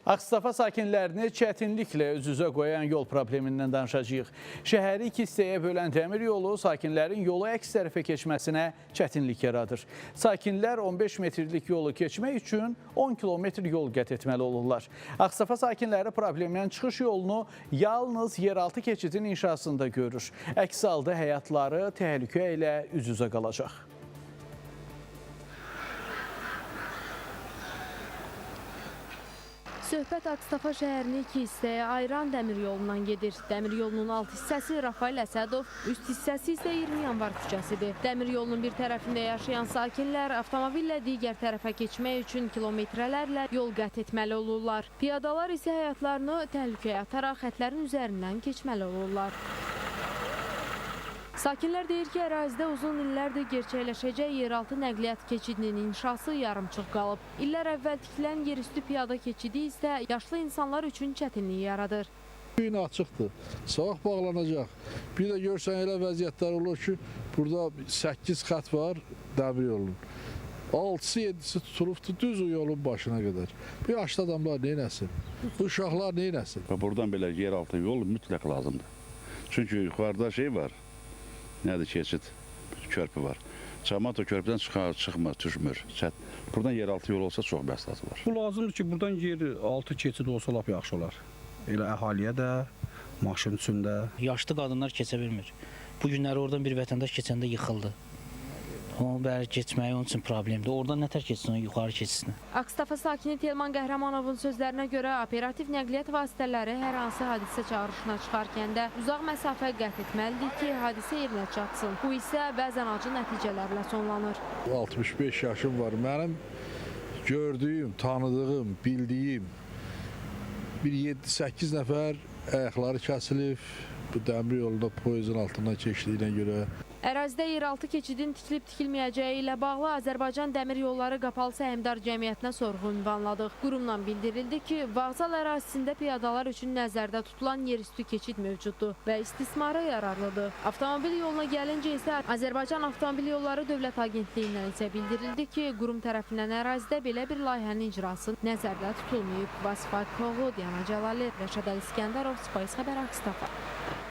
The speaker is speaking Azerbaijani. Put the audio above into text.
Ağstafa sakinlərini çətinliklə üz-üzə qoyan yol problemindən danışacağıq. Şəhəri iki hissəyə bölən dəmir yolu sakinlərin yolu əks tərəfə keçməsinə çətinlik yaradır. Sakinlər 15 metrlik yolu keçmək üçün 10 kilometr yol qət etməli olurlar. Ağstafa sakinləri problemdən çıxış yolunu yalnız yeraltı keçidin inşasında görür. Əks halda həyatları təhlükə ilə üz-üzə qalacaq. Söhbət Ağstafa şəhərini iki hissəyə ayıran dəmir yolundan gedir. Dəmir yolunun alt hissəsi Rafael Əsədov, üst hissəsi isə 20 yanvar küçəsidir. Dəmir yolunun bir tərəfində yaşayan sakinlər avtomobillə digər tərəfə keçmək üçün kilometrlərlə yol qət etməli olurlar. Piyadalar isə həyatlarını təhlükəyə ataraq xətlərin üzərindən keçməli olurlar. Sakinlər deyir ki, ərazidə uzun illərdir gerçəkləşəcək yeraltı nəqliyyat keçidinin inşası yarımçıq qalıb. İllər əvvəl tikilən yerüstü piyada keçidi isə yaşlı insanlar üçün çətinlik yaradır. Gün açıqdır, sabah bağlanacaq. Bir də görsən elə vəziyyətlər olur ki, burada 8 xət var dəmir yolunun. 6-sı 7-si tutulubdur düz o yolun başına qədər. Bu yaşlı adamlar neynəsin? Bu uşaqlar neynəsin? Buradan belə yeraltı yol mütləq lazımdır. Çünki yuxarıda şey var. Nədir keçid? Körpü var. Cəmaət o körpüdən çıxmır, düşmür. Buradan yeraltı yol olsa çox məsləhəti var. Bu lazımdır ki, buradan yeraltı keçid olsa lap yaxşı olar. Elə əhaliyə də, maşın üçün də. Yaşlı qadınlar keçə bilmir. Bu günləri oradan bir vətəndaş keçəndə yıxıldı. Onun bəri keçməyi onun üçün problemdir. Oradan nətər keçsin, yuxarı keçsin. Ağstafa sakini Telman Qəhrəmanovun sözlərinə görə operativ nəqliyyat vasitələri hər hansı hadisə çağrışına çıxarkən də uzaq məsafə qət etməlidir ki, hadisə yerinə çatsın. Bu isə bəzən acı nəticələrlə sonlanır. 65 yaşım var. Mənim gördüyüm, tanıdığım, bildiyim bir 7-8 nəfər ayaqları kəsilib bu dəmir yolunda poyezin altından keçdiyinə görə. Ərazidə yeraltı keçidin tikilib-tikilməyəcəyi ilə bağlı Azərbaycan Dəmir Yolları Qapalı Səhmdar Cəmiyyətinə sorğu ünvanladıq. Qurumdan bildirildi ki, vağzal ərazisində piyadalar üçün nəzərdə tutulan yerüstü keçid mövcuddur və istismara yararlıdır. Avtomobil yoluna gəlincə isə Azərbaycan Avtomobil Yolları Dövlət Agentliyindən isə bildirildi ki, qurum tərəfindən ərazidə belə bir layihənin icrası nəzərdə tutulmayıb. Vasif Akıoğlu, Diana Cəlali, Rəşad Əl İskəndərov, Spice Xəbər, Ağstafa.